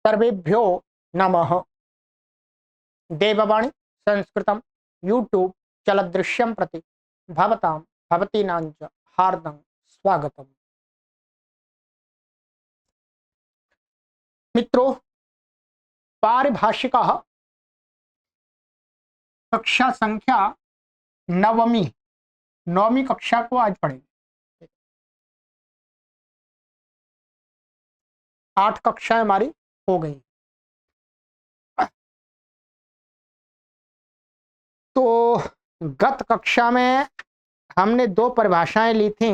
सर्वेभ्यो नमः। देववाणी संस्कृतम यूट्यूब चलदृश्यम प्रति भवतां भवतीनांच हार्दं स्वागतम। मित्रों, पारिभाषिकः कक्षा संख्या नवमी कक्षा को आज पढ़ेंगे। 8 कक्षाएं हमारी हो गई। तो गत कक्षा में हमने 2 परिभाषाएं ली थी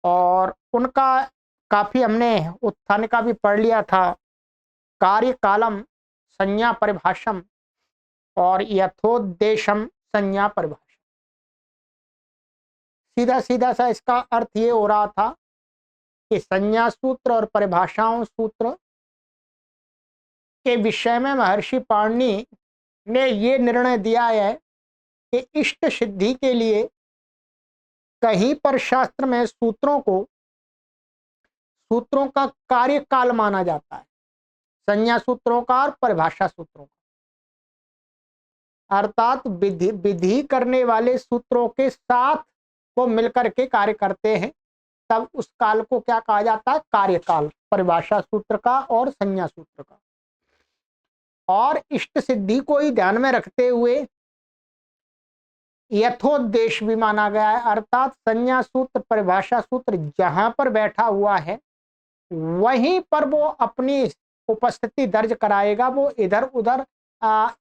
और उनका काफी हमने उत्थान का भी पढ़ लिया था। कार्य कालम संज्ञा परिभाषम और यथोद्देशम संज्ञा परिभाषा। सीधा सीधा सा इसका अर्थ ये हो रहा था कि संज्ञा सूत्र और परिभाषाओं सूत्र के विषय में महर्षि पाणिनि ने ये निर्णय दिया है कि इष्ट सिद्धि के लिए कहीं पर शास्त्र में सूत्रों का कार्यकाल माना जाता है, संज्ञा सूत्रों का और परिभाषा सूत्रों का, अर्थात विधि करने वाले सूत्रों के साथ वो मिलकर के कार्य करते हैं, तब उस काल को क्या कहा जाता है? कार्यकाल, परिभाषा सूत्र का और संज्ञा सूत्र का। और इष्ट सिद्धि को ही ध्यान में रखते हुए यथोद्देश भी माना गया है, अर्थात संज्ञा सूत्र परिभाषा सूत्र जहां पर बैठा हुआ है वहीं पर वो अपनी उपस्थिति दर्ज कराएगा। वो इधर उधर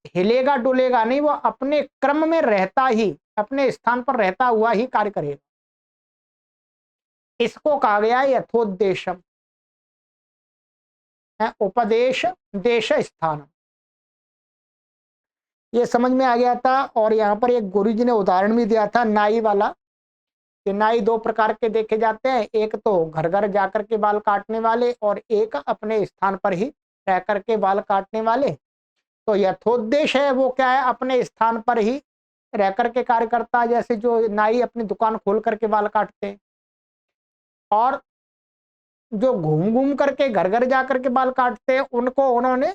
हिलेगा डुलेगा नहीं, वो अपने क्रम में रहता ही, अपने स्थान पर रहता हुआ ही कार्य करेगा। इसको कहा गया यथोद्देशम, उपदेश देश स्थान। ये समझ में आ गया था। और यहाँ पर एक गुरुजी ने उदाहरण भी दिया था नाई वाला, कि नाई 2 प्रकार के देखे जाते हैं, एक तो घर घर जाकर के बाल काटने वाले और एक अपने स्थान पर ही रह करके बाल काटने वाले। तो यथोद्देश है वो क्या है? अपने स्थान पर ही रह करके कार्य करता है, जैसे जो नाई अपनी दुकान खोल करके बाल काटते हैं। और जो घूम घूम करके घर घर जाकर के बाल काटते हैं उनको उन्होंने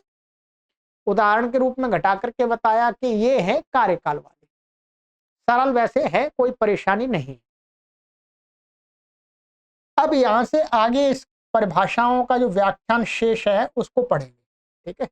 उदाहरण के रूप में घटा करके बताया कि ये है कार्यकाल वाले। सरल वैसे है, कोई परेशानी नहीं। अब यहां से आगे इस परिभाषाओं का जो व्याख्यान शेष है उसको पढ़ेंगे, ठीक है।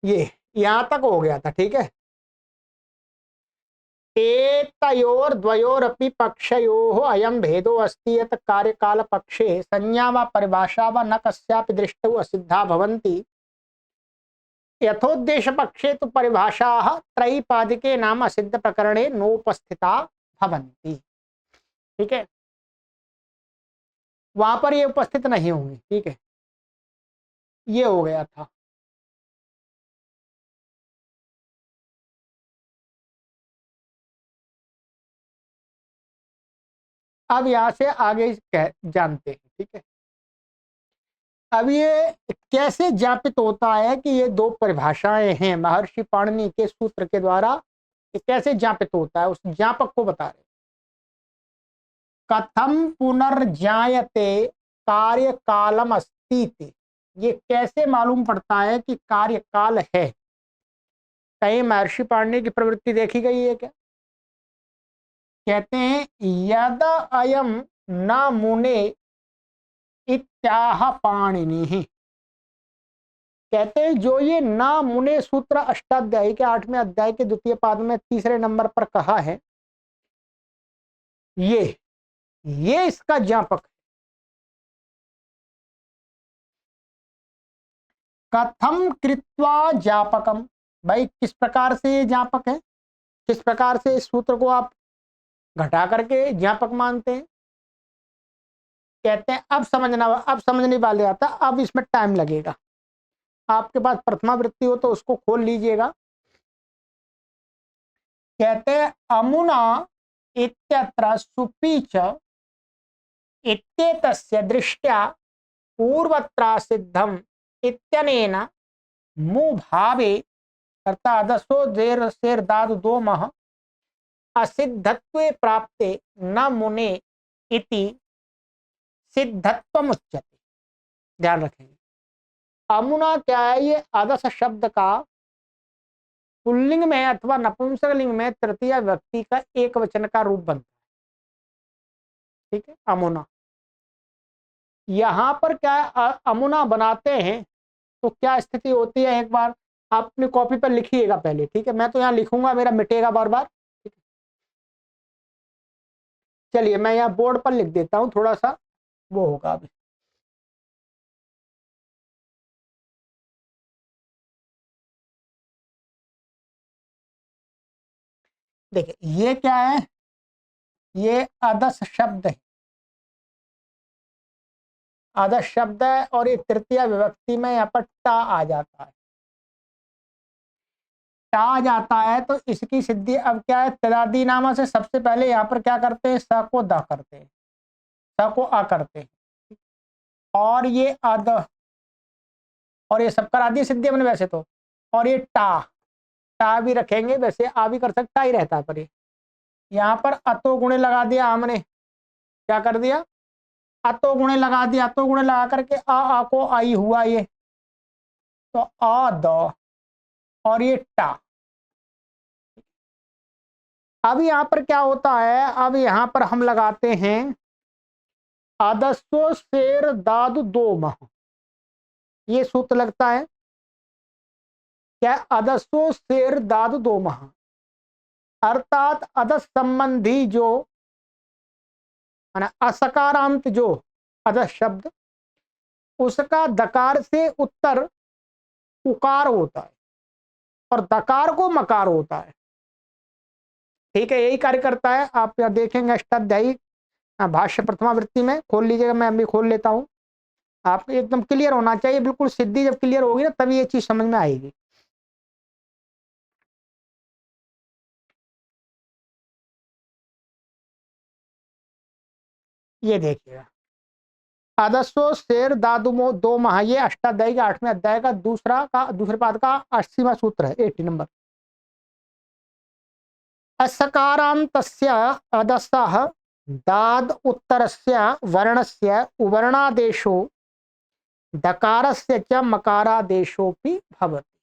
ये यहां तक हो गया था, ठीक है। एतयोर द्वयोरपि पक्षयोः अयं भेदो अस्ति यत् कार्यकाल पक्षे संज्ञा व परिभाषा व न कस्यापि दृष्टौ असिद्धा भवन्ति। यथोद्देश पक्षे तो परिभाषाः त्रयीपादिके नाम असिद्ध प्रकरणे नोपस्थिता भवन्ति, ठीक है। वहां पर ये उपस्थित नहीं होंगी, ठीक है। ये हो गया था। अब यहां से आगे जानते हैं, ठीक है। अब ये कैसे ज्ञापित होता है कि ये 2 परिभाषाएं हैं महर्षि पाणिनि के सूत्र के द्वारा, ये कैसे ज्ञापित होता है? उस ज्ञापक को बता रहे। कथम पुनर्जायते कार्यकालम अस्ति, ये कैसे मालूम पड़ता है कि कार्यकाल है? कहीं महर्षि पाणिनि की प्रवृत्ति देखी गई है क्या? कहते हैं यद अयम न मुने इत्याह पाणिनि। कहते हैं जो ये ना मुने सूत्र अष्टाध्यायी के 8वें अध्याय के द्वितीय पाद में 3रे नंबर पर कहा है, ये इसका ज्ञापक है। कथम कृत्वा ज्ञापकम, भाई किस प्रकार से ये ज्ञापक है? किस प्रकार से इस सूत्र को आप घटा करके ज्ञापक मानते हैं? कहते हैं अब समझने वाले आता, अब इसमें टाइम लगेगा। आपके पास प्रथमा वृत्ति हो तो उसको खोल लीजिएगा। कहते हैं अमुना इत्यत्र सुपीच इत्येतस्य दृष्ट्या पूर्वत्र सिद्धम इत्यनेन मु भावे अर्थादसो देर शेर दाद दो मह असिद्धत्वे प्राप्ते न मुने इति सिद्धत्वम उच्यते। ध्यान रखेंगे, अमुना क्या है, ये अदस शब्द का पुल्लिंग में अथवा नपुंसक लिंग में तृतीय व्यक्ति का एक वचन का रूप बनता है। ठीक है, अमुना। यहां पर क्या अमुना बनाते हैं तो क्या स्थिति होती है, एक बार आप अपनी कॉपी पर लिखिएगा पहले। ठीक है, मैं तो यहाँ लिखूंगा, मेरा मिटेगा बार बार। ठीक है, चलिए मैं यहाँ बोर्ड पर लिख देता हूं, थोड़ा सा वो होगा अभी। देखिए ये क्या है, ये अदस शब्द है, अदस शब्द है और ये तृतीय विभक्ति में यहाँ पर टा आ जाता है। टा आ जाता है तो इसकी सिद्धि अब क्या है, तदादी नामा से सबसे पहले यहाँ पर क्या करते हैं, स को द करते हैं, स को आ करते हैं, और ये अद, और ये सब करादी सिद्धि बने वैसे तो, और ये टा, टा भी रखेंगे, वैसे आ भी कर सकता ही रहता है, पर ये यहाँ पर अतो गुणे लगा दिया हमने, क्या कर दिया, अतो गुणे लगा दिया, अतो गुणे लगा करके आ को आई हुआ ये, तो आ द और ये टा। अब यहाँ पर क्या होता है, अब यहाँ पर हम लगाते हैं आदस्व शेर दादु दो मह, ये सूत्र लगता है क्या, अदस्व शेर दादु दो मह, अर्थात अदस संबंधी जो असकारांत जो अदस शब्द, उसका दकार से उत्तर उकार होता है और दकार को मकार होता है। ठीक है, यही कार्य करता है। आप यहाँ देखेंगे अष्टाध्यायी भाष्य प्रथमावृत्ति में, खोल लीजिएगा, मैं अभी खोल लेता हूँ। आपको एकदम क्लियर होना चाहिए, बिल्कुल सिद्धि जब क्लियर होगी ना तभी ये चीज समझ में आएगी। ये देखिएगा, आदस्व शेर दादुमो दो महा, ये अष्टाध्यायी के 8वें अध्याय का दूसरे पाद का 80वां सूत्र है, 80 नंबर। असकारान्तस्य अदसः दाद उत्तरस्य वर्णस्य उवर्णादेशो दकारस्य च मकारादेशोपि भवति।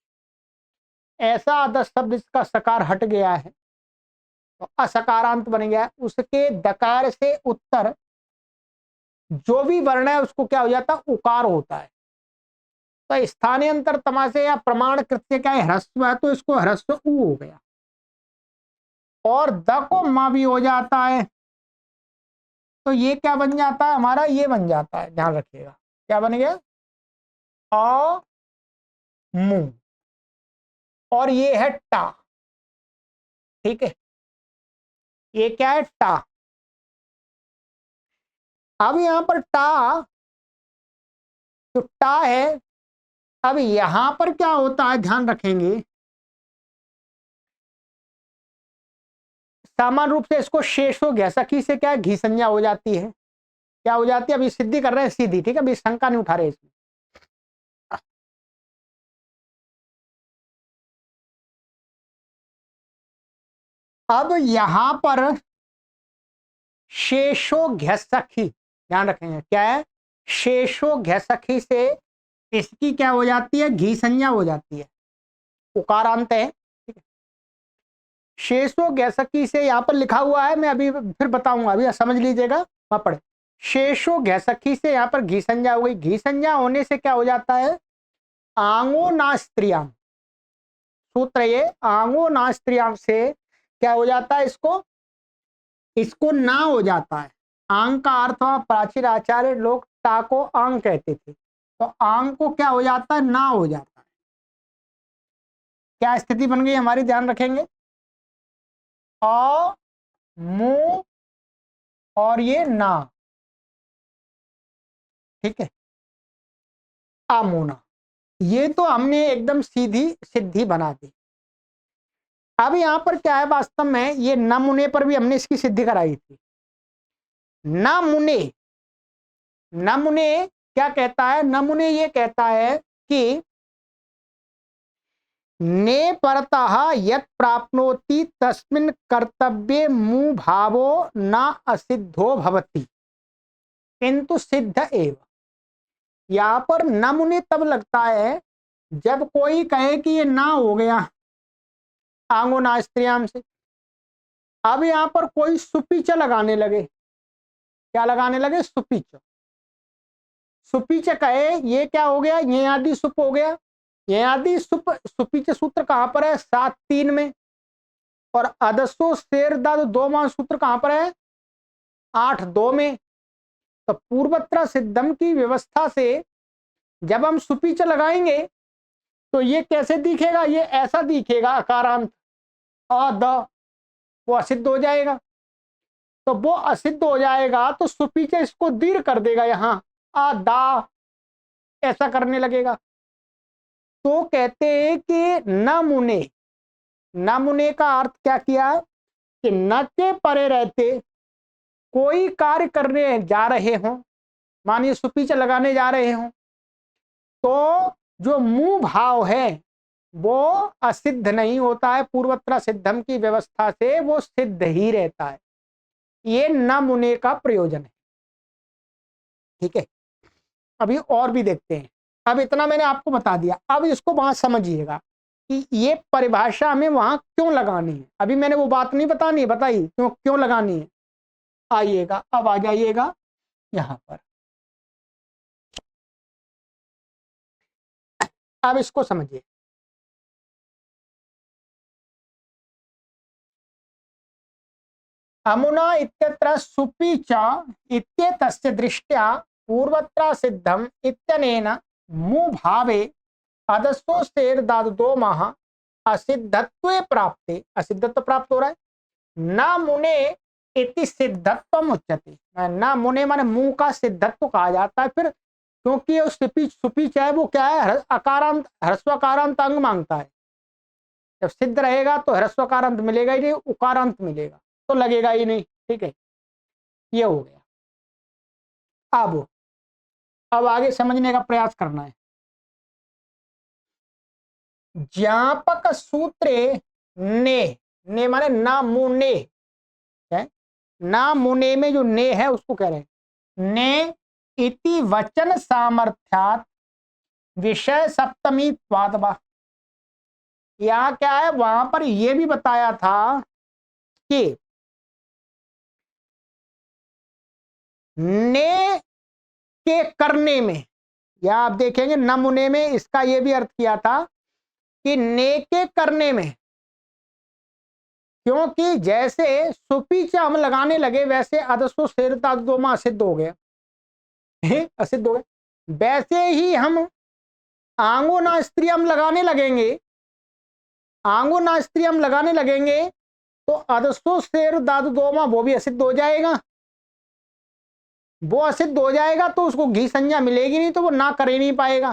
ऐसा अदस शब्द जिसका सकार हट गया है तो असकारांत बन गया, उसके दकार से उत्तर जो भी वर्ण है उसको क्या हो जाता, उकार होता है। तो स्थानीय अंतर तमाशे या प्रमाण कृत्य क्या है, ह्रस्व है, तो इसको ह्रस्व उ हो गया, और द को मा भी हो जाता है, तो ये क्या बन जाता है हमारा, ये बन जाता है, ध्यान रखिएगा क्या बन गया, अ मु, और ये है टा। ठीक है, ये क्या है, टा। अब यहां पर टा, जो टा है, अब यहां पर क्या होता है, ध्यान रखेंगे, सामान्य रूप से इसको शेषो घैसकी से क्या है, घी संज्ञा हो जाती है, क्या हो जाती है, अभी सिद्धि कर रहे हैं सीधी। ठीक है, अभी शंका नहीं उठा रहे इसमें। अब यहां पर शेषो घैसकी, ध्यान रखेंगे क्या है, शेषो घैसकी से इसकी क्या हो जाती है, घी संज्ञा हो जाती है, उकारांत है। ठीक है, शेषो घैसकी से यहां पर लिखा हुआ है, मैं अभी फिर बताऊंगा, अभी समझ लीजिएगा, वहां पढ़े, शेषो घैसकी से यहां पर घी संज्ञा हो गई, घी संज्ञा होने से क्या हो जाता है, आंगो ना स्त्रियाम, सूत्र ये आंगो ना स्त्रियाम से क्या हो जाता है, इसको इसको ना हो जाता है। आंग का अर्थ हुआ, प्राचीन आचार्य लोग ता को आंग कहते थे, तो आंग को क्या हो जाता है, ना हो जाता है। क्या स्थिति बन गई हमारी, ध्यान रखेंगे, अ मु और ये ना। ठीक है, आमोना, ये तो हमने एकदम सीधी सिद्धि बना दी। अब यहां पर क्या है, वास्तव में ये नमुने पर भी हमने इसकी सिद्धि कराई थी। नमुने, नमुने क्या कहता है, नमुने ये कहता है कि ने परतः यत् प्राप्नोति तस्मिन् कर्तव्ये मू भावो न असिद्धो भवति किंतु सिद्ध एव। यहां पर न मुने तब लगता है जब कोई कहे कि ये ना हो गया आंगो ना स्त्रियाम से। अब यहां पर कोई सुपीच लगाने लगे, क्या लगाने लगे? सुपीच। सुपीच कहे ये क्या हो गया? ये आदि सुप हो गया। ये आदि सुप सुपीच सूत्र कहां पर है? 7-3 में। और अदसो शेर दाद 2 मान सूत्र कहां पर है? 8-2 में। तो पूर्वत्र सिद्धम की व्यवस्था से जब हम सुपीच लगाएंगे तो ये कैसे दिखेगा? ये ऐसा दिखेगा अकारांत अ द, वो असिद्ध हो जाएगा। तो वो असिद्ध हो जाएगा तो सुपीच इसको दीर्घ कर देगा, यहां आ दा ऐसा करने लगेगा। तो कहते हैं कि न मुने, न मुने का अर्थ क्या किया कि न के परे रहते कोई कार्य करने जा रहे हो, मानिए सुपीच लगाने जा रहे हो, तो जो मुंह भाव है वो असिद्ध नहीं होता है। पूर्वत्र सिद्धम की व्यवस्था से वो सिद्ध ही रहता है। ये न मुने का प्रयोजन है। ठीक है, अभी और भी देखते हैं। अब इतना मैंने आपको बता दिया, अब इसको वहां समझिएगा कि ये परिभाषा हमें वहां क्यों लगानी है। अभी मैंने वो बात नहीं बतानी, बताई क्यों क्यों लगानी है। आइएगा, अब आ जाइएगा यहां पर। अब इसको समझिए। अमुना इत्यत्र सुपी च इत्येतस्य दृष्ट्या पूर्वत्र सिद्धम इत्यनेन मु भावे अदसो शेर दाद 2 माह असिद्धत्वे प्राप्ते, असिद्धत्व प्राप्त हो रहा है। न मुने इति सिद्धत्वम उच्यते। न मुने माने मुंह का सिद्धत्व कहा जाता है। फिर क्योंकि सुपीच है वो क्या है? अकारांत, ह्रस्वकारांत अंग मांगता है। जब सिद्ध रहेगा तो ह्रस्वकारांत मिलेगा ही नहीं, उकारांत मिलेगा तो लगेगा ही नहीं। ठीक है, ये हो गया। अब आगे समझने का प्रयास करना है। ज्ञापक सूत्रे ने माने ना मुने है, ना मुने में जो ने है उसको कह रहे हैं। ने इति वचन सामर्थ्यात विषय सप्तमी त्वादवा। यहां क्या है? वहां पर यह भी बताया था कि ने के करने में, या आप देखेंगे नमुने में इसका यह भी अर्थ किया था कि ने के करने में, क्योंकि जैसे सुपीच हम लगाने लगे वैसे अदसो शेरता दोमा असिद्ध हो गया, असिद्ध हो गए। वैसे ही हम आंगो ना स्त्रियम लगाने लगेंगे, आंगो ना स्त्रियम लगाने लगेंगे तो अदसो शेर दादु दोमा वो भी असिद्ध हो जाएगा। वो असिद्ध हो जाएगा तो उसको घी संज्ञा मिलेगी नहीं, तो वो ना कर ही नहीं पाएगा।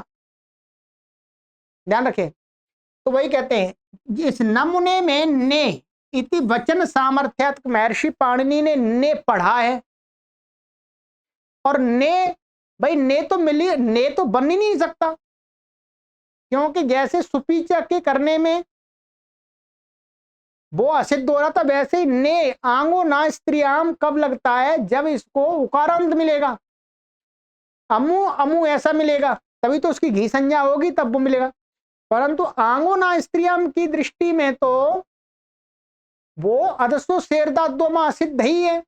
ध्यान रखें। तो वही कहते हैं इस नमुने में ने इति वचन सामर्थ्यात, महर्षि पाणिनि ने पढ़ा है। और ने भाई ने तो मिली, ने तो बन ही नहीं सकता, क्योंकि जैसे सुपीच के करने में वो असिद्ध हो रहा था, वैसे ही ने आंगो ना स्त्रियाम कब लगता है? जब इसको उकारांत मिलेगा, अमु अमु ऐसा मिलेगा तभी तो उसकी घी संज्ञा होगी, तब वो मिलेगा। परंतु आंगो ना स्त्रियम की दृष्टि में तो वो अदसो शेरदादोमा असिद्ध ही है।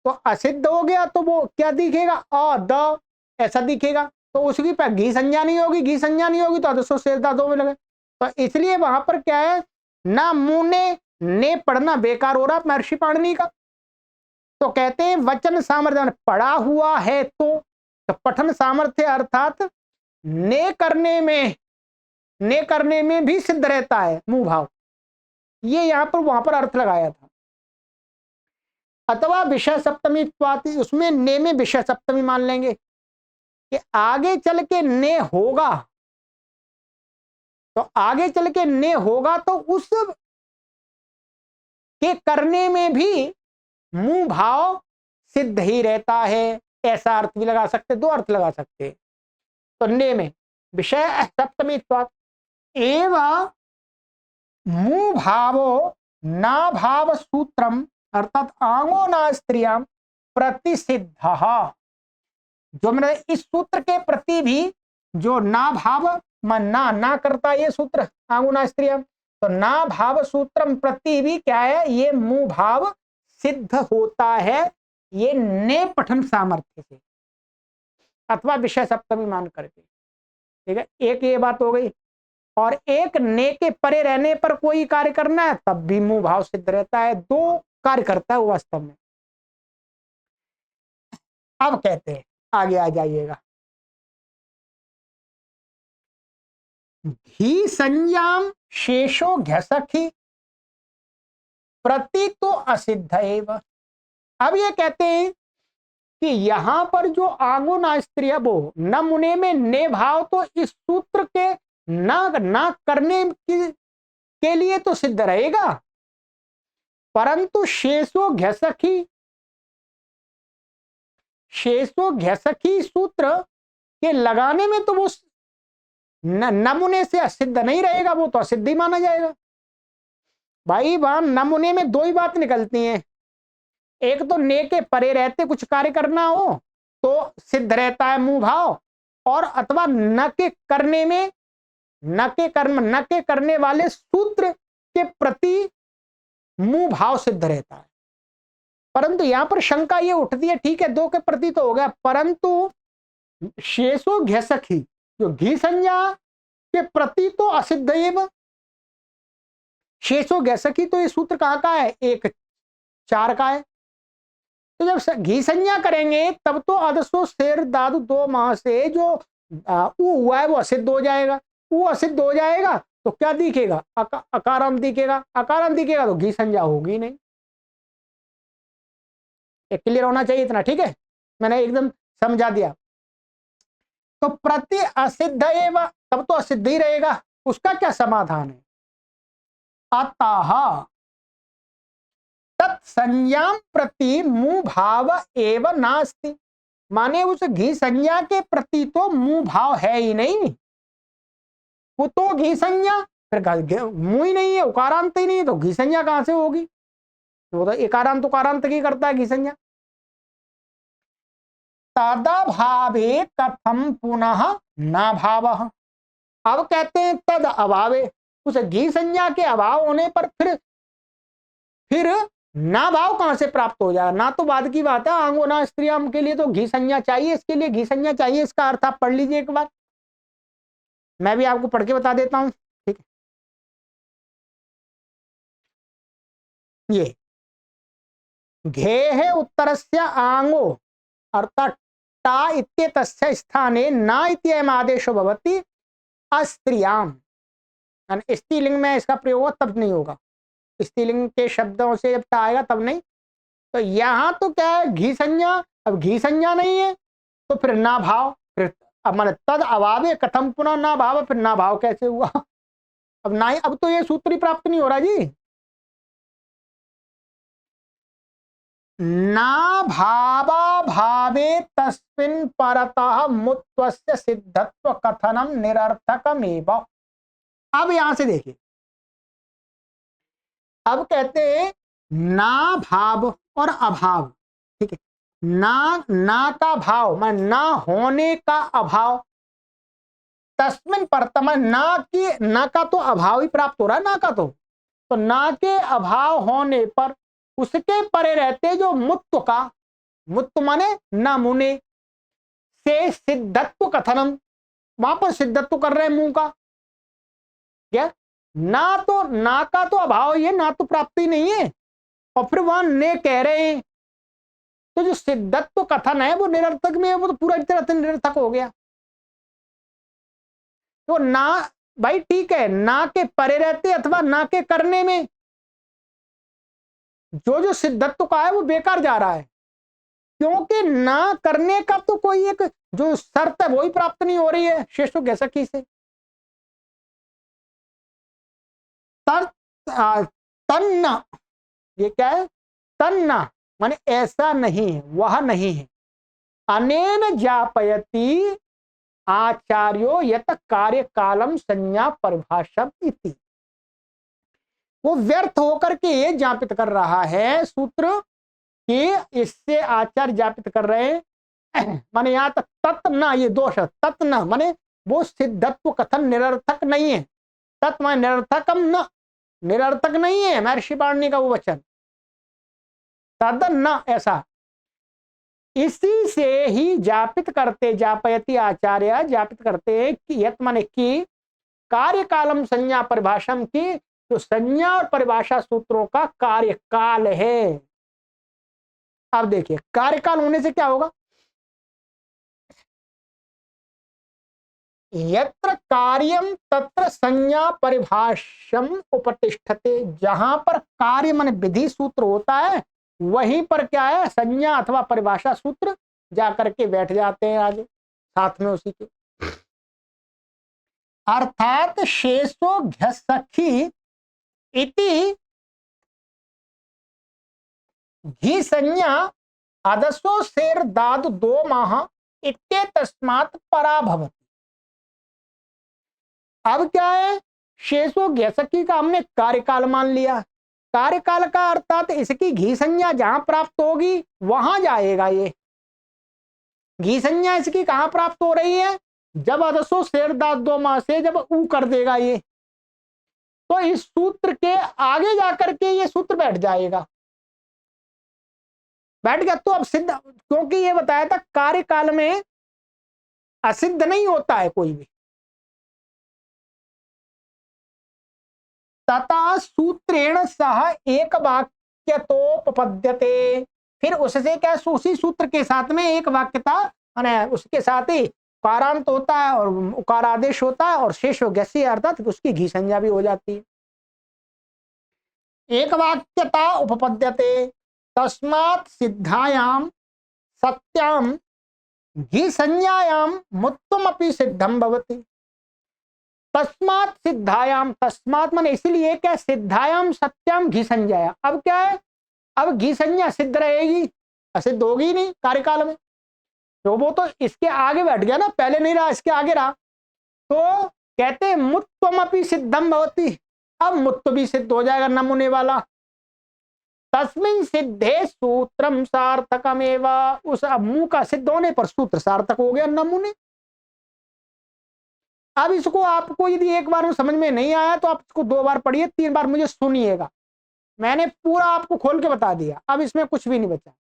तो असिद्ध हो गया तो वो क्या दिखेगा? अ द ऐसा दिखेगा, तो उसकी पर घी संज्ञा नहीं होगी, घी संज्ञा नहीं होगी तो अदसो शेरदादो में लगे। तो इसलिए वहां पर क्या है? ना मुने ने पढ़ना बेकार हो रहा महर्षि पाणिनि का। तो कहते हैं वचन सामर्थ्य, पढ़ा हुआ है तो पठन सामर्थ्य अर्थात ने करने में भी सिद्ध रहता है मुंह भाव। ये यहां पर वहां पर अर्थ लगाया था। अथवा विषय सप्तमी, उसमें ने में विषय सप्तमी मान लेंगे कि आगे चल के ने होगा, तो आगे चल के ने होगा तो उस के करने में भी मुंह भाव सिद्ध ही रहता है। ऐसा अर्थ भी लगा सकते, दो अर्थ लगा सकते। तो ने में विषय सप्तमीत्वात् एव मू भावो ना भाव सूत्रम अर्थात आंगो ना स्त्रियां प्रतिसिद्ध। जो मैंने इस सूत्र के प्रति भी जो ना भाव ना करता ये सूत्र आंगो ना स्त्रियां, तो ना भाव सूत्रम प्रति भी क्या है, ये मू भाव सिद्ध होता है, ये ने पठन सामर्थ्य से अथवा विषय सप्तमी मान करके। ठीक है, एक ये बात हो गई। और एक ने के परे रहने पर कोई कार्य करना है तब भी मू भाव सिद्ध रहता है, दो कार्य करता है वो वास्तव में। अब कहते हैं, आगे आ जाइएगा, घी संज्ञाम शेषो घसखी प्रति तो असिद्ध एव। अब ये कहते हैं कि यहां पर जो आंगो ना स्त्री है वो न मुने में ने भाव तो इस सूत्र के ना करने के लिए तो सिद्ध रहेगा, परंतु शेषो घसखी सूत्र के लगाने में तो वो नमूने से असिद्ध नहीं रहेगा, वो तो असिद्ध ही माना जाएगा। भाई वहां नमूने में दो ही बात निकलती हैं, एक तो ने के परे रहते कुछ कार्य करना हो तो सिद्ध रहता है मू भाव, और अथवा न के करने में न के करने वाले सूत्र के प्रति मू भाव सिद्ध रहता है। परंतु यहां पर शंका ये उठती है, ठीक है दो के प्रति तो हो गया, परंतु शेषो घसखी जो घी संज्ञा के प्रति तो असिद्ध एव। शेषो घसखी तो ये सूत्र कहां का है, एक 4 का है। तो जब घी संज्ञा करेंगे तब तो अदसो शेर दादू 2 माह से जो ऊ हुआ है वो असिद्ध हो जाएगा। ऊ असिद्ध हो जाएगा तो क्या दिखेगा, अकारांत दिखेगा। अकारांत दिखेगा तो घी संज्ञा होगी नहीं। एक क्लियर होना चाहिए इतना, ठीक है, मैंने एकदम समझा दिया। तो प्रति असिद्ध एवं तब तो असिद्ध ही रहेगा, उसका क्या समाधान है, अतः तत्संज्ञां प्रति मू भाव एवं नास्ति। माने उस घी संज्ञा के प्रति तो मू भाव है ही नहीं, वो तो घी संज्ञा फिर मुंह ही नहीं है, उकारांत ही नहीं है, तो घी संज्ञा कहां से होगी, वो तो एकारांत उकारांत की करता है घी संज्ञा। तदभावे कथम पुनः ना भाव। अब कहते हैं तद अभावे, उस घी संज्ञा के अभाव होने पर फिर ना भाव कहां से प्राप्त हो जाए। ना तो बाद की बात है, आंगो ना स्त्रियां के लिए तो घी संज्ञा चाहिए, इसके लिए घी संज्ञा चाहिए, इसका अर्थ आप पढ़ लीजिए एक बार, मैं भी आपको पढ़ के बता देता हूं। ठीक है, ये घे है उत्तरस्य आंगो अर्थात टा इत्येतस्य स्थाने ना इत्ययम् आदेशो भवति अस्त्रियाम। स्त्रीलिंग में इसका प्रयोग तब नहीं होगा, स्त्रीलिंग के शब्दों से जब टा आएगा तब नहीं। तो यहां तो क्या है, घी संज्ञा, अब घी संज्ञा नहीं है तो फिर ना भाव, फिर अब मान तद अभावे कथम पुनः ना भाव, फिर ना भाव कैसे हुआ, अब ना ही, अब तो ये सूत्र ही प्राप्त नहीं हो रहा जी। ना भावा भावे तस्मिन् परतः मुत्वस्य सिद्धत्व कथनम निरर्थकमेव। अब यहां से देखिए, अब कहते हैं ना भाव और अभाव, ठीक है, ना का भाव मैं ना होने का अभाव, तस्मिन् परतः ना का तो अभाव ही प्राप्त हो रहा है, ना का तो ना के अभाव होने पर उसके परे रहते जो मुत्व का, मुत्व माने ना मुने से सिद्धत्व कथनम, वहां पर सिद्धत्व कर रहे हैं मुंह का, क्या ना का तो अभाव ही है, ना तो प्राप्ति नहीं है, और फिर वहां ने कह रहे हैं, तो जो सिद्धत्व कथन है वो निरर्थक में है, वो तो पूरा तरह से निरर्थक हो गया। तो ना भाई ठीक है, ना के परे रहते अथवा ना के करने में जो सिद्धत्व का है वो बेकार जा रहा है, क्योंकि ना करने का तो कोई एक जो शर्त है वो ही प्राप्त नहीं हो रही है शेषो घसखी से। तन्ना, ये क्या है, तन्ना माने ऐसा नहीं है, वह नहीं है, अनेन जापयति आचार्यो यत कार्य कालम संज्ञा परिभाषा इति। वो व्यर्थ होकर के ये ज्ञापित कर रहा है सूत्र कि इससे आचार्य ज्ञापित कर रहे हैं माने यहाँ तक तत् न, ये दोष है, तत् न माने वो सिद्धत्व कथन निरर्थक नहीं है। तत् माने निरर्थकम न, निरर्थक नहीं है महर्षि पाणिनि का वो वचन, तद न ऐसा। इसी से ही ज्ञापित करते, ज्ञापयति आचार्य ज्ञापित करते हैं कि यत माने कि कार्य कालम संज्ञा परिभाषम की, जो संज्ञा और परिभाषा सूत्रों का कार्यकाल है। अब देखिए कार्यकाल होने से क्या होगा, यत्र कार्यम तत्र संज्ञा परिभाषम उपतिष्ठते, जहां पर कार्य माने विधि सूत्र होता है वहीं पर क्या है, संज्ञा अथवा परिभाषा सूत्र जाकर के बैठ जाते हैं आगे साथ में उसी के। अर्थात शेषो घ्यसखी इति घी संज्ञा अदसो शेर दाद 2 माह इत्ते तस्मात् परा भवति। अब क्या है, शेषो घ्यसखी का हमने कार्यकाल मान लिया, कार्यकाल का अर्थात इसकी घी संज्ञा जहां प्राप्त होगी वहां जाएगा। ये घी संज्ञा इसकी कहां प्राप्त हो रही है, जब अदसो शेर दाद 2 माह से जब ऊ कर देगा ये, तो इस सूत्र के आगे जाकर के ये सूत्र बैठ जाएगा। बैठ गया तो अब सिद्ध, क्योंकि ये बताया था कार्यकाल में असिद्ध नहीं होता है कोई भी। तथा सूत्रेण सह एक वाक्य तो पद्यते, फिर उससे क्या, उसी सूत्र के साथ में एक वाक्यता माने उसके साथ ही कारांत होता है और उकार आदेश होता है और शेष हो गैसी अर्थात उसकी घी संज्ञा भी हो जाती है। एक वाक्यता उपपद्यते तस्मात् सिद्धायाम सत्याम घी संज्ञायाम मुत्तमपि सिद्धम भवति। तस्मात् सिद्धायाम, तस्मात् माने इसलिए क्या, सिद्धायाम सत्याम घी संज्ञाया। अब क्या है, अब घी संज्ञा सिद्ध रहेगी, असिद्ध होगी नहीं कार्यकाल में, तो वो तो इसके आगे बैठ गया ना, पहले नहीं रहा इसके आगे रहा, तो कहते मुत्तमपि सिद्धम भवति। अब मुत्त भी सिद्ध हो जाएगा नमूने वाला। तस्मिन् सिद्धे सूत्रम सार्थकमेव, उस अब मुंह का सिद्ध होने पर सूत्र सार्थक हो गया नमूने। अब इसको आपको यदि एक बार में समझ में नहीं आया तो आप इसको 2 बार पढ़िए, 3 बार मुझे सुनिएगा। मैंने पूरा आपको खोल के बता दिया, अब इसमें कुछ भी नहीं बचा,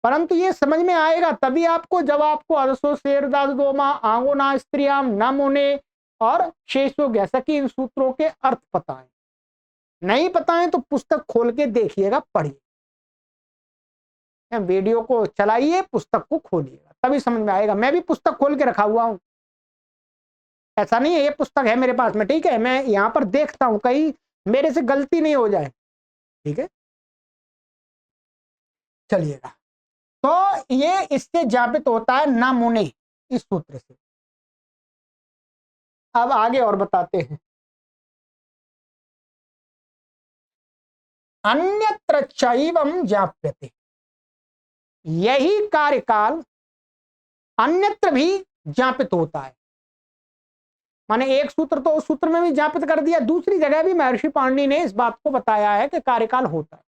परंतु ये समझ में आएगा तभी आपको, जब आपको अरसो शेर दाद 2 माह आंगो ना स्त्रियाम नमूने और शेषो गैसकी इन सूत्रों के अर्थ पता है। नहीं पता है तो पुस्तक खोल के देखिएगा, पढ़िए, वीडियो को चलाइए, पुस्तक को खोलिएगा, तभी समझ में आएगा। मैं भी पुस्तक खोल के रखा हुआ हूं, ऐसा नहीं है ये पुस्तक है मेरे पास में, ठीक है, मैं यहाँ पर देखता हूं कहीं मेरे से गलती नहीं हो जाए, ठीक है। चलिएगा, तो ये इससे ज्ञापित होता है नमूने इस सूत्र से। अब आगे और बताते हैं, अन्यत्र चैवम ज्ञाप्यते, यही कार्यकाल अन्यत्र भी ज्ञापित होता है। माने एक सूत्र तो उस सूत्र में भी ज्ञापित कर दिया, दूसरी जगह भी महर्षि पाणिनि ने इस बात को बताया है कि कार्यकाल होता है।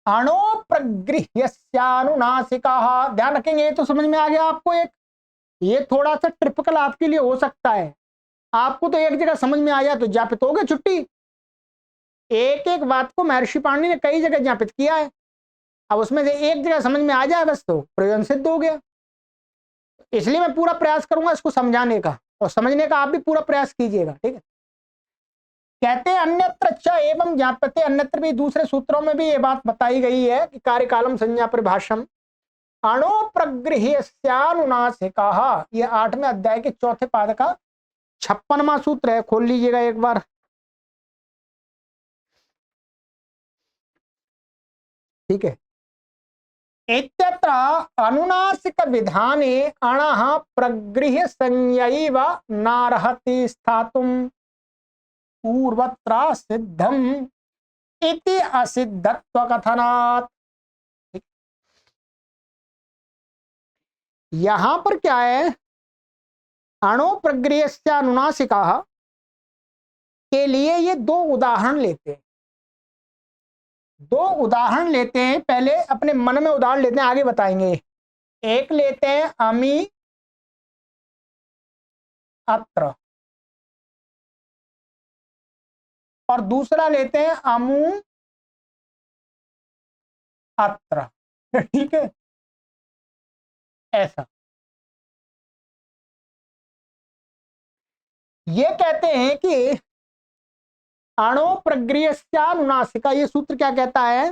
अणो प्रगृह्यस्यानुनासिका, ध्यान रखेंगे, ये तो समझ में आ गया आपको। एक ये थोड़ा सा ट्रिपिकल आपके लिए हो सकता है, आपको तो एक जगह समझ में आ जाए तो ज्ञापित हो गए, छुट्टी। एक एक बात को महर्षि पाणिनि ने कई जगह ज्ञापित किया है, अब उसमें से एक जगह समझ में आ जाए बस तो प्रयोजन सिद्ध हो गया। इसलिए मैं पूरा प्रयास करूंगा इसको समझाने का, और समझने का आप भी पूरा प्रयास कीजिएगा, ठीक है। कहते हैं अन्यत्र च एवं ज्ञाप्यते, अन्यत्र भी दूसरे सूत्रों में भी ये बात बताई गई है कि कार्यकालम संज्ञा परिभाषम अणो प्रगृह्यस्यानुनासिकाः, ये 8वें अध्याय के 4थे पाद का 56वां सूत्र है, खोल लीजिएगा एक बार। ठीक है, इत्यत्र अनुनासिक विधाने अणः प्रगृह्य संज्ञैव नार्हति स्थातुम् पूर्वत्र सिद्धम इति असिद्धत्व कथनात्। यहां पर क्या है, अणो प्रग्रहस्यानुनासिका के लिए ये दो उदाहरण लेते हैं। दो उदाहरण लेते हैं, पहले अपने मन में उदाहरण लेते हैं, आगे बताएंगे। एक लेते हैं अमी अत्र, और दूसरा लेते हैं अमु अत्र। ठीक है, ऐसा ये कहते हैं कि अणो प्रगृह्यनुनासिका, ये सूत्र क्या कहता है,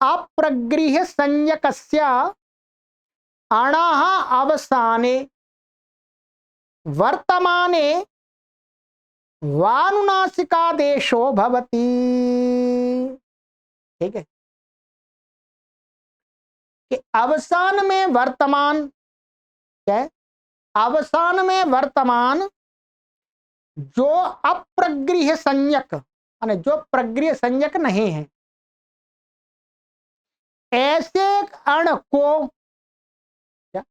अप्रगृह्य संज्ञकस्य अणः अवसाने वर्तमाने वानुनासिकादेशो भवति। ठीक है, कि अवसान में वर्तमान क्या है, अवसान में वर्तमान जो अप्रगृह्य संज्ञक यानी जो प्रगृह्य संज्ञक नहीं है, ऐसे अण को, क्या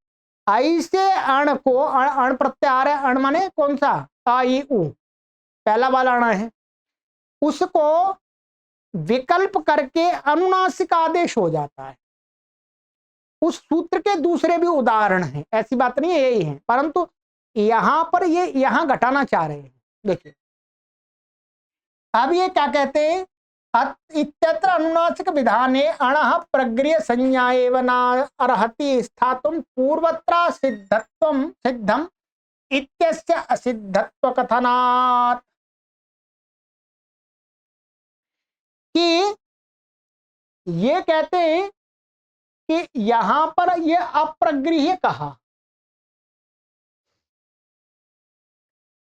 ऐसे अण को, अण प्रत्यय आ रहा है, अण माने कौन सा, आ ई उ, पहला वाला अण है, उसको विकल्प करके अनुनासिक आदेश हो जाता है। उस सूत्र के दूसरे भी उदाहरण हैं, ऐसी बात नहीं है, यही है, परंतु यहां पर ये यहां घटाना चाह रहे हैं। देखिए अब ये क्या कहते हैं, इत्यत्र अनुनासिक विधाने अणः प्रगृह्य संज्ञा एव न अर्हति स्थातुं पूर्वत्र सिद्धत्वं सिद्धम इत्यस्य असिद्धत्व कथनात्। कि ये कहते हैं कि यहां पर ये अप्रगृह्य कहा,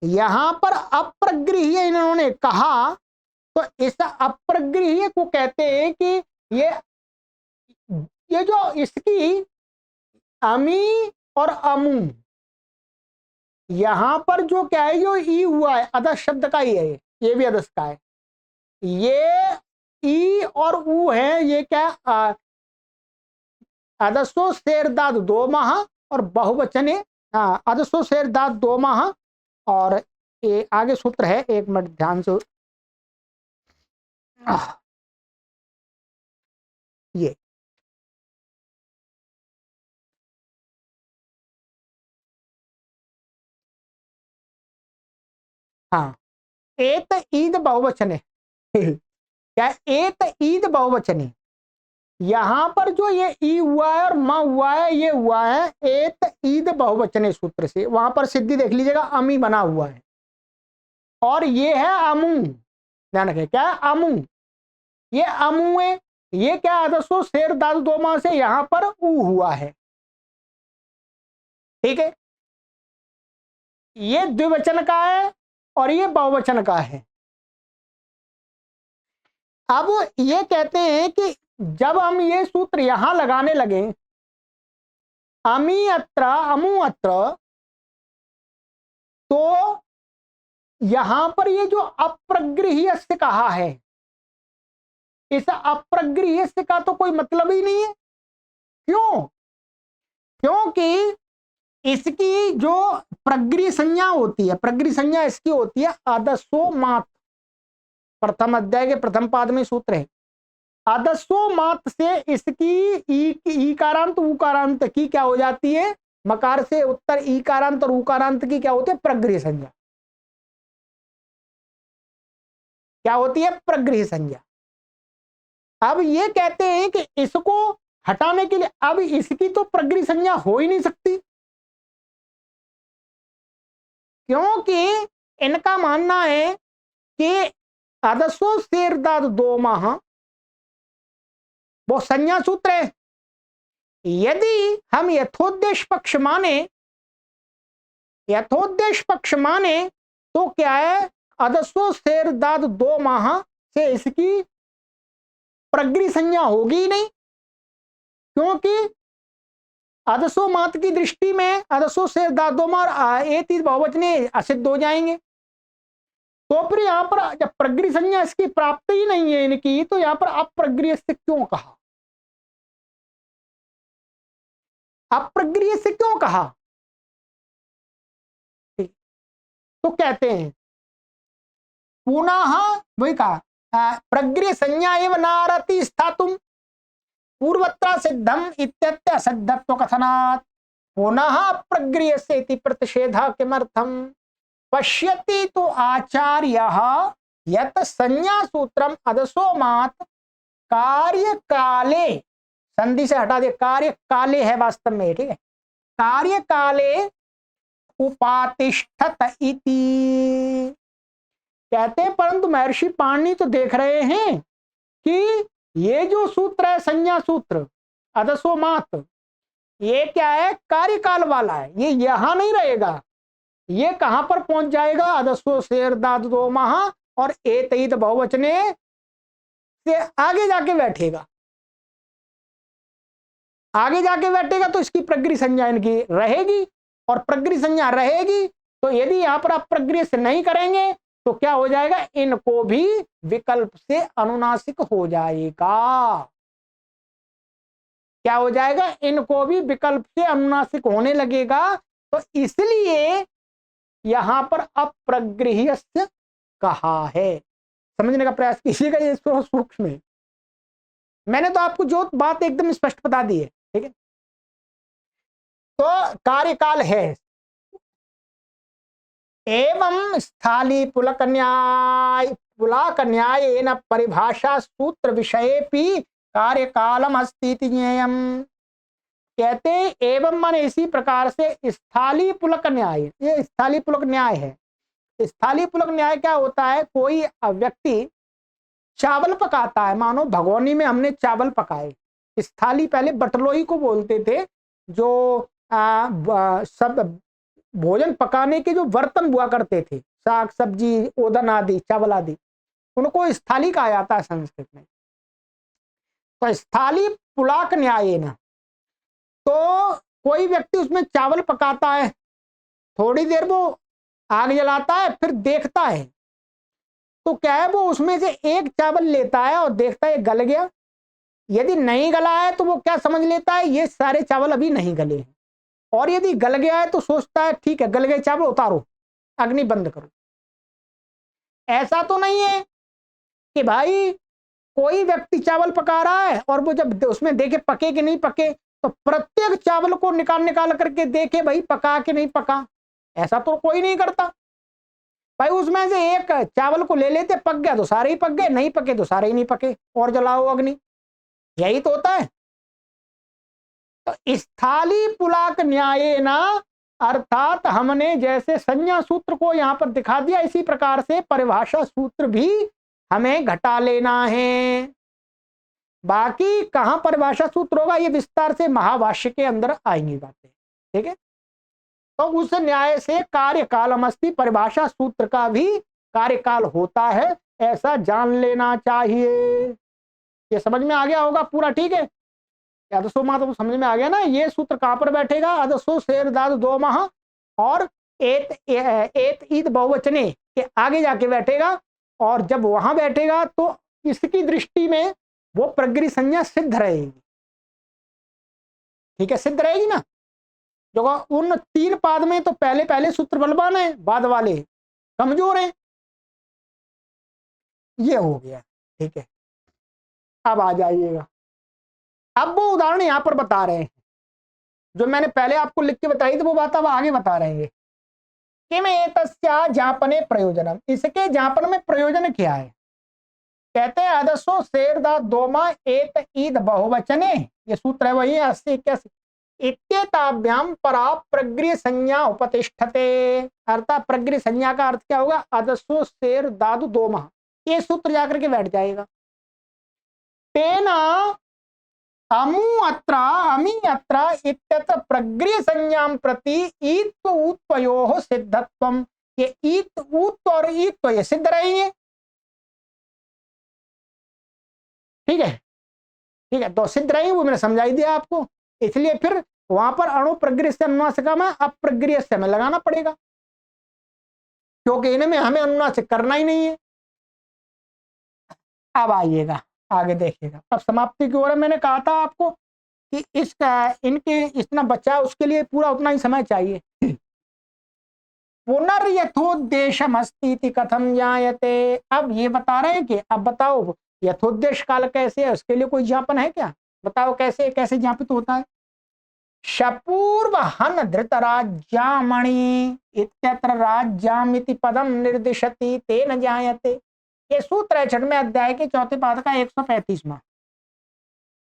यहां पर अप्रगृह्य इन्होंने कहा, तो इस अप्रगृह्य को कहते हैं कि ये जो इसकी अमी और अमू, यहां पर जो क्या है, जो ई हुआ है अदस शब्द का ही है, ये भी अदस का है, ये ई और ऊ है, ये क्या अदसो शेरदाद दो माह और बहुवचने, अदसो शेरदाद दो माह, और ये आगे सूत्र है, एक मिनट ध्यान से, ये हाँ, एत ईद बहुवचने क्या, एत ईद बहुवचने, यहां पर जो ये ई हुआ है और म हुआ है, ये हुआ है एत ईद बहुवचने सूत्र से, वहां पर सिद्धि देख लीजिएगा, अमी बना हुआ है, और ये है अमू, ध्यान रखें क्या है, अमू, ये अमू है, ये क्या आदसो शेर दाद दो माह से यहां पर ऊ हुआ है। ठीक है, ये द्विवचन का है और ये बहुवचन का है। अब ये कहते हैं कि जब हम ये सूत्र यहां लगाने लगे, अमी अत्र अमु अत्र, तो यहां पर ये जो अप्रगृह्य से कहा है, इस अप्रगृह्य से का तो कोई मतलब ही नहीं है। क्यों? क्योंकि इसकी जो प्रगृह्य संज्ञा होती है, प्रगृह्य संज्ञा इसकी होती है आदसो मात, प्रथम अध्याय के प्रथम पाद में सूत्र है, आदसो मात से इसकी ईकारांत उकारांत की क्या हो जाती है, मकार से उत्तर ईकारांत और उकारांत की क्या होती है, प्रगृह्य संज्ञा, क्या होती है, प्रगृह्य संज्ञा। अब ये कहते हैं कि इसको हटाने के लिए, अब इसकी तो प्रगृह्य संज्ञा हो ही नहीं सकती, क्योंकि इनका मानना है कि आदसो शेरदाद दो माह वो संज्ञा सूत्र है। यदि हम यथोद्देश पक्ष माने, यथोद्देश पक्ष माने तो क्या है, आदसो शेरदाद दो माह से इसकी प्रगृह्य संज्ञा होगी ही नहीं, क्योंकि आदसो मात की दृष्टि में आदसो शेरदाद दो माह एक बहुवचने असिद्ध हो जाएंगे। तो फिर यहां पर जब प्रगृह्य संज्ञा इसकी प्राप्त ही नहीं है इनकी, तो यहां पर अप्रगृह्य से क्यों कहा। अप्रग्रिय से क्यों कहा? तो कहते हैं पुनः, वही कहा प्रग्रिय संज्ञा एवं नारति स्थातुम पूर्वत्र सिद्धम इत्यत्र सिद्धत्व कथनात् पुनः प्रग्रिय से इति प्रतिषेधः किमर्थम? पश्यति तो आचार्यः यत संज्ञा सूत्रम अदसोमात् कार्य काले, संधि से हटा दे, कार्य काले है वास्तव में, ठीक है, कार्य काले उपातिष्ठत इति। कहते हैं परंतु महर्षि पाणिनि तो देख रहे हैं कि ये जो सूत्र है संज्ञा सूत्र अदसोमात्, ये क्या है, कार्यकाल वाला है, ये यहां नहीं रहेगा, ये कहां पर पहुंच जाएगा? अदस्व शेरदाद दो महा और एतईत बहुवचने से आगे जाके बैठेगा, आगे जाके बैठेगा तो इसकी प्रग्रिय संज्ञा इनकी रहेगी, और प्रग्रिय संज्ञा रहेगी तो यदि यहां पर आप प्रग्रिय से नहीं करेंगे तो क्या हो जाएगा? इनको भी विकल्प से अनुनासिक हो जाएगा। क्या हो जाएगा? इनको भी विकल्प से अनुनासिक होने लगेगा। तो इसलिए यहां पर अप्रगृह्य कहा है। समझने का प्रयास कीजिएगा, ये सूक्ष्म है। मैंने तो आपको जो बात एकदम स्पष्ट बता दी है, ठीक है। तो कार्यकाल है एवं स्थाली पुलक न्याय न परिभाषा सूत्र विषयेपि कार्यकालम अस्ति ज्ञेयम्। कहते एवं माने इसी प्रकार से स्थाली पुलक न्याय, ये स्थाली पुलक न्याय है। स्थाली पुलक न्याय क्या होता है? कोई व्यक्ति चावल पकाता है, मानो भगोनी में हमने चावल पकाए। स्थाली पहले बटलोही को बोलते थे, जो सब भोजन पकाने के जो बर्तन हुआ करते थे, साग सब्जी ओदन आदि चावल आदि, उनको स्थाली कहा जाता है संस्कृत में। तो स्थाली पुलाक न्याय ना, तो कोई व्यक्ति उसमें चावल पकाता है, थोड़ी देर वो आग जलाता है, फिर देखता है तो क्या है, वो उसमें से एक चावल लेता है और देखता है गल गया। यदि नहीं गला है तो वो क्या समझ लेता है, ये सारे चावल अभी नहीं गले हैं। और यदि गल गया है तो सोचता है ठीक है गल गए चावल, उतारो, अग्नि बंद करो। ऐसा तो नहीं है कि भाई कोई व्यक्ति चावल पका रहा है और वो जब उसमें देखे पके कि नहीं पके तो प्रत्येक चावल को निकाल निकाल करके देखे भाई पका कि नहीं पका। ऐसा तो कोई नहीं करता भाई। उसमें से एक चावल को ले लेते, पक गया तो सारे ही पक गए, नहीं पके तो सारे ही नहीं पके, और जलाओ अग्नि। यही तो होता है। तो स्थाली पुलाक न्याय ना, अर्थात हमने जैसे संज्ञा सूत्र को यहां पर दिखा दिया, इसी प्रकार से परिभाषा सूत्र भी हमें घटा लेना है। बाकी कहां परिभाषा सूत्र होगा ये विस्तार से महाभाष्य के अंदर आएंगी बातें, ठीक है। तो उस न्याय से कार्यकालमस्ति, परिभाषा सूत्र का भी कार्यकाल होता है, ऐसा जान लेना चाहिए। ये समझ में आ गया होगा पूरा, ठीक है। अदसो माह तो समझ में आ गया ना। ये सूत्र कहां पर बैठेगा? अदसो शेर दाद दो माह और एत ईद बहुवचने के आगे जाके बैठेगा। और जब वहां बैठेगा तो इसकी दृष्टि में वो प्रगृह्य संज्ञा सिद्ध रहेगी, ठीक है, सिद्ध रहेगी ना। जो उन तीन पाद में तो पहले पहले सूत्र बलवान है, बाद वाले कमजोर हैं। ये हो गया, ठीक है। अब आ जाइएगा, अब वो उदाहरण यहां पर बता रहे हैं जो मैंने पहले आपको लिख के बताई थी, वो बात अब आगे बता रहे हैं कि मैं एतस्या ज्ञापने प्रयोजनम, इसके ज्ञापन में प्रयोजन क्या है। कहते हैं अदसो शेरदा दोमा एत ईद बहुवचने, ये सूत्र है वही 80-81, इत्येताभ्याम परा प्रगृह्य संज्ञा उपतिष्ठते। अर्थात प्रगृह्य संज्ञा का अर्थ क्या होगा? अदसो शेर दादु दोमा, ये सूत्र जाकर के बैठ जाएगा। तेना अमु अत्र अमी अत्र इत्यत्र प्रगृह्य संज्ञां प्रति ईत्व उत्वयोः सिद्धत्वम्, ये ईत उत्व और ईत्व ये सिद्ध रहेंगे, ठीक है, ठीक है। तो सिद्ध रहेंगे वो मैंने समझाई दिया आपको। इसलिए फिर वहां पर अणु प्रगृह्य से अनुनासिक में अप्रगृह्य से हमें लगाना पड़ेगा, क्योंकि इनमें हमें अनुनासिक करना ही नहीं है। अब आइएगा आगे देखिएगा, अब समाप्ति की ओर मैंने कहा था आपको कि इनके इतना बच्चा उसके लिए पूरा उतना ही समय चाहिए। पुनर्यथोद्देशमस्तीति कथम ज्ञायते। अब ये बता रहे हैं कि अब बताओ यथोद्देश काल कैसे है, उसके लिए कोई ज्ञापन है क्या? बताओ कैसे कैसे ज्ञापित होता है। शपूर्व हन धृतराज्यामणि इत्यत्र राज्यामिति पदम निर्दिशति तेन ज्ञायते। ये सूत्र है 6वें अध्याय के 4 पाद का 135वां।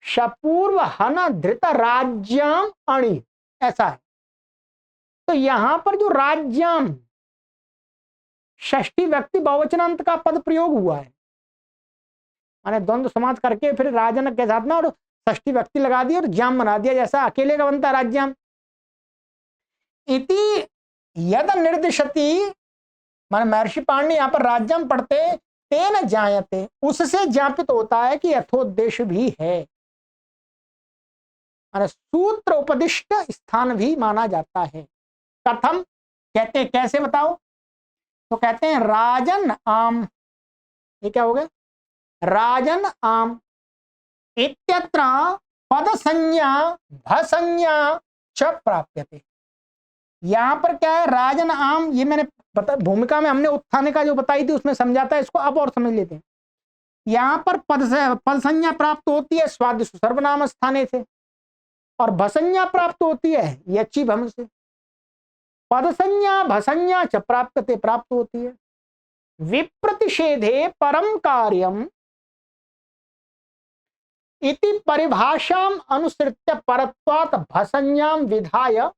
शपूर्व हन धृतराज्याम अणि, ऐसा है। तो यहां पर जो राज्याम षष्ठी व्यक्ति बहुवचनांत का पद प्रयोग हुआ है, माने द्वंद्व समास करके फिर राजन के साथ में और षष्ठी व्यक्ति लगा दी और ज्याम बना दिया, जैसा अकेले का बनता राज्याम। इति यद निर्दिशति, माने महर्षि पाणिनि यहां पर राज्याम पढ़ते तेन ज्ञायते, उससे ज्ञापित होता है कि यथोद्देश भी है, माने सूत्र उपदिष्ट स्थान भी माना जाता है। कथम, कहते कैसे बताओ? तो कहते हैं राजन आम, ये क्या हो गया? राजन आम इत्यत्र पद संज्ञा भसंज्ञा च प्राप्यते। यहां पर क्या है? राजन आम, ये मैंने भूमिका में हमने उत्थान का जो बताई थी उसमें समझाता है, इसको अब और समझ लेते हैं। यहां पर पद संज्ञा प्राप्त होती है स्वादिष्ट सर्वनाम स्थाने से, और भसंज्ञा प्राप्त होती है यची भम से। पद संज्ञा भसंज्ञा च प्राप्यते, प्राप्त होती है। विप्रतिषेधे परम कार्यम इति परिभाषाम अनुसृत्य परत्वात् भसंज्ञाम विधाय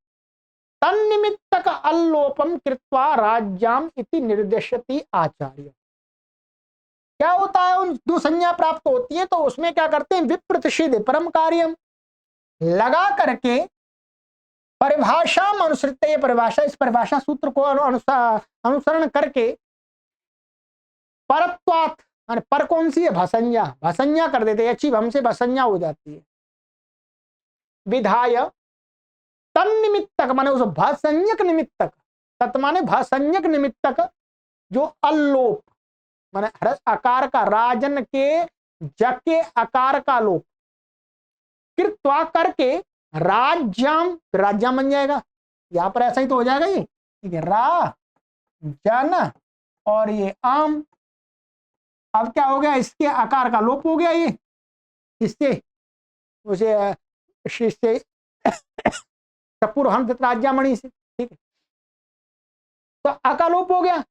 तन्निमित्तक अल्लोपम कृत्वा राज्याम इति निर्देशति आचार्य। क्या होता है? उन दो संज्ञा प्राप्त होती है तो उसमें क्या करते हैं? विप्रतिषेधे परम कार्यम लगा करके परिभाषाम अनुसृत्य, ये परिभाषा, इस परिभाषा सूत्र को अनुसरण करके परत्वात्, पर कौन सी है? भसंज्ञा, भसंज्ञा कर देते, अच्छी हमसे भसंज्ञा हो जाती है। विधाय तन्निमित्तक, माने उस भसंज्ञक निमित्तक, तत् माने भसंज्ञक निमित्तक जो अल्लोप, माने ह्रस्व आकार का, राजन के जक के आकार का लोप, कृत्वा करके राज्याम, राज्याम बन जाएगा। यहां पर ऐसा ही तो हो जाएगा ये, ठीक है, रा जन और ये आम। अब क्या हो गया? इसके आकार का लोप हो गया, ये इससे उसे कपूरहन धृतराज्यामणि से, ठीक है, तो अकालोप हो गया।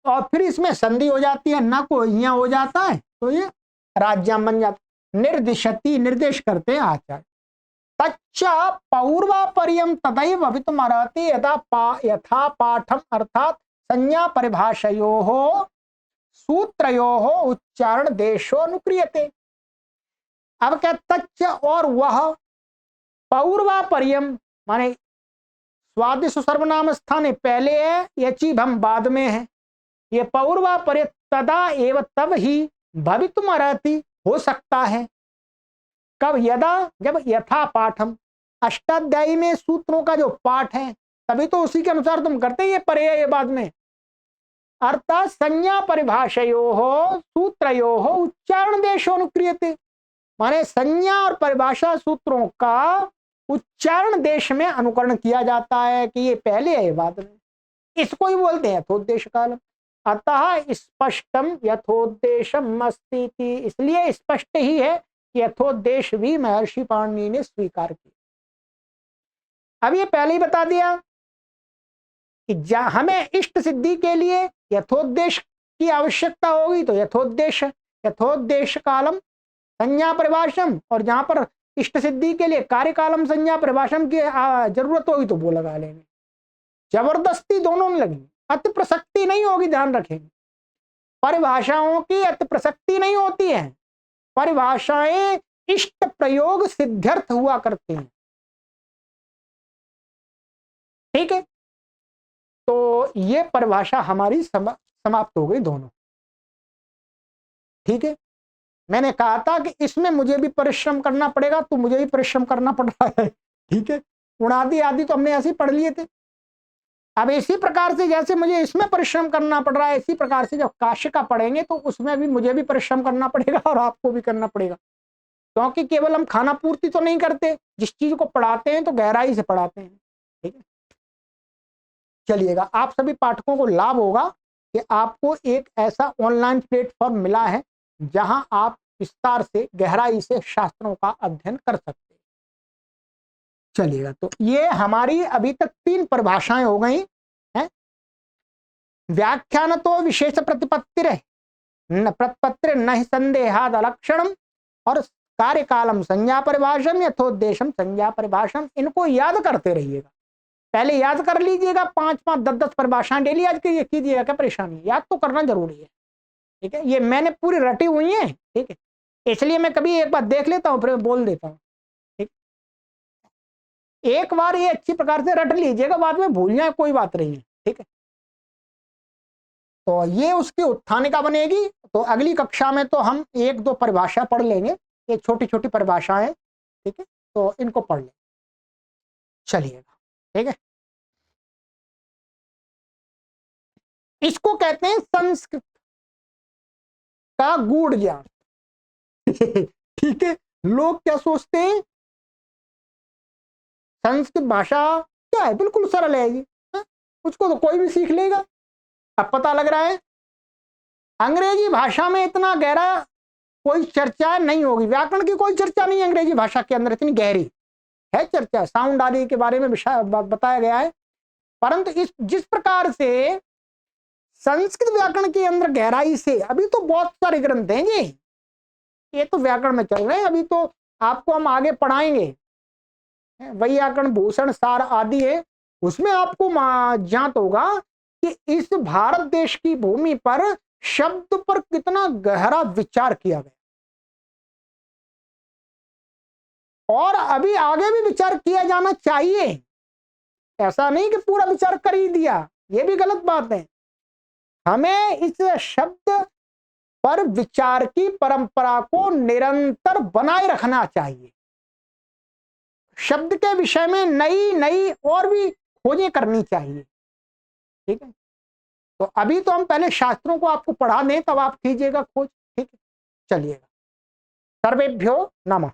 और फिर इसमें संधि हो जाती है, न को यहाँ हो जाता है तो ये राज्याम बन जाता। निर्दिशति, निर्देश करते हैं आचार्य। तच्चा पौर्वापर्यम तदैव अभितुमर्हति यथा पाठम अर्थात संज्ञा परिभाषयोः सूत्रयोः उच्चारण देशो अनुक्रियते। अब क्या? तच्च, और वह, पौर्वापर्यम माने स्वादिष्ट सर्वनाम स्थाने पहले है, यची भम बाद में है। ये पौर्वापर्य तदा एव, तब ही, भवितुमर्हति हो सकता है। कब? यदा, जब यथा पाठम, अष्टाध्यायी में सूत्रों का जो पाठ है तभी तो उसी के अनुसार तुम करते, ये परे है ये बाद में। अर्थात संज्ञा परिभाषयोः सूत्रयोः उच्चारण देशो अनुक्रियते, माने संज्ञा और परिभाषा सूत्रों का उच्चारण देश में अनुकरण किया जाता है कि ये पहले है ये बाद में। इसको ही बोलते हैं यथोद्देश काल। अतः स्पष्टम यथोद्देशम अस्ति, इसलिए स्पष्ट ही है कि यथोद्देश भी महर्षि पाणिनि ने स्वीकार किया। अब ये पहले ही बता दिया कि हमें इष्ट सिद्धि के लिए यथोद्देश की आवश्यकता होगी तो यथोद्देश कालम संज्ञा परिभाषम, और जहां पर इष्ट सिद्धि के लिए कार्य कालम संज्ञा परिभाषम की जरूरत होगी तो वो लगा लेंगे। जबरदस्ती दोनों में लगी, अति प्रसक्ति नहीं होगी, ध्यान रखेंगे। परिभाषाओं की अति प्रसक्ति नहीं होती है, परिभाषाएं इष्ट प्रयोग सिद्ध्यर्थ हुआ करती हैं, ठीक है। तो ये परिभाषा हमारी समाप्त हो गई दोनों, ठीक है। मैंने कहा था कि इसमें मुझे भी परिश्रम करना पड़ेगा, तो मुझे भी परिश्रम करना पड़ रहा है, ठीक है। उणादि आदि तो हमने ऐसे ही पढ़ लिए थे। अब इसी प्रकार से जैसे मुझे इसमें परिश्रम करना पड़ रहा है, इसी प्रकार से जब काश्य का पढ़ेंगे तो उसमें भी मुझे भी परिश्रम करना पड़ेगा और आपको भी करना पड़ेगा। क्योंकि केवल हम खाना पूर्ति तो नहीं करते, जिस चीज को पढ़ाते हैं तो गहराई से पढ़ाते हैं। ठीक है, चलिएगा, आप सभी पाठकों को लाभ होगा कि आपको एक ऐसा ऑनलाइन प्लेटफॉर्म मिला है जहां आप विस्तार से गहराई से शास्त्रों का अध्ययन कर सकते हैं। चलिएगा, तो ये हमारी अभी तक 3 परिभाषाएं हो गई हैं। व्याख्यान तो विशेष प्रतिपत्तिर प्रतिपत्तिर न संदेहाद अलक्षणम और कार्यकालम संज्ञा परिभाषम यथोद्देशम संज्ञा परिभाषम, इनको याद करते रहिएगा। पहले याद कर लीजिएगा, 5-5, 10-10 परिभाषाएं डेली याद कीजिएगा, क्या परेशानी, याद तो करना जरूरी है। ठीक है, ये मैंने पूरी रटी हुई है। ठीक है, इसलिए मैं कभी एक बार देख लेता हूं फिर बोल देता हूं। ठीक, एक बार ये अच्छी प्रकार से रट लीजिएगा, बाद में भूल जाए कोई बात नहीं है। ठीक है, तो ये उसकी उत्थानिका बनेगी। तो अगली कक्षा में तो हम 1-2 परिभाषा पढ़ लेंगे, ये छोटी छोटी परिभाषाएं। ठीक है, तो इनको पढ़ लें। चलिएगा, ठीक है, इसको कहते हैं संस्कृत का गूढ़ ज्ञान। ठीक है, लोग क्या सोचते हैं संस्कृत भाषा क्या है, बिल्कुल सरल है जी, उसको तो कोई भी सीख लेगा। अब पता लग रहा है अंग्रेजी भाषा में इतना गहरा कोई चर्चा नहीं होगी, व्याकरण की कोई चर्चा नहीं है अंग्रेजी भाषा के अंदर, इतनी गहरी है चर्चा, साउंड आदि के बारे में बताया गया है। परंतु इस जिस प्रकार से संस्कृत व्याकरण के अंदर गहराई से, अभी तो बहुत सारे ग्रंथ हैं जी, ये तो व्याकरण में चल रहे हैं, अभी तो आपको हम आगे पढ़ाएंगे, वैयाकरण भूषण सार आदि है, उसमें आपको ज्ञात होगा कि इस भारत देश की भूमि पर शब्द पर कितना गहरा विचार किया गया, और अभी आगे भी विचार किया जाना चाहिए। ऐसा नहीं कि पूरा विचार कर ही दिया, यह भी गलत बात है। हमें इस शब्द पर विचार की परंपरा को निरंतर बनाए रखना चाहिए। शब्द के विषय में नई नई और भी खोजें करनी चाहिए। ठीक है, तो अभी तो हम पहले शास्त्रों को आपको पढ़ा दें, तब आप कीजिएगा खोज। ठीक है, चलिएगा, सर्वेभ्यो नमः।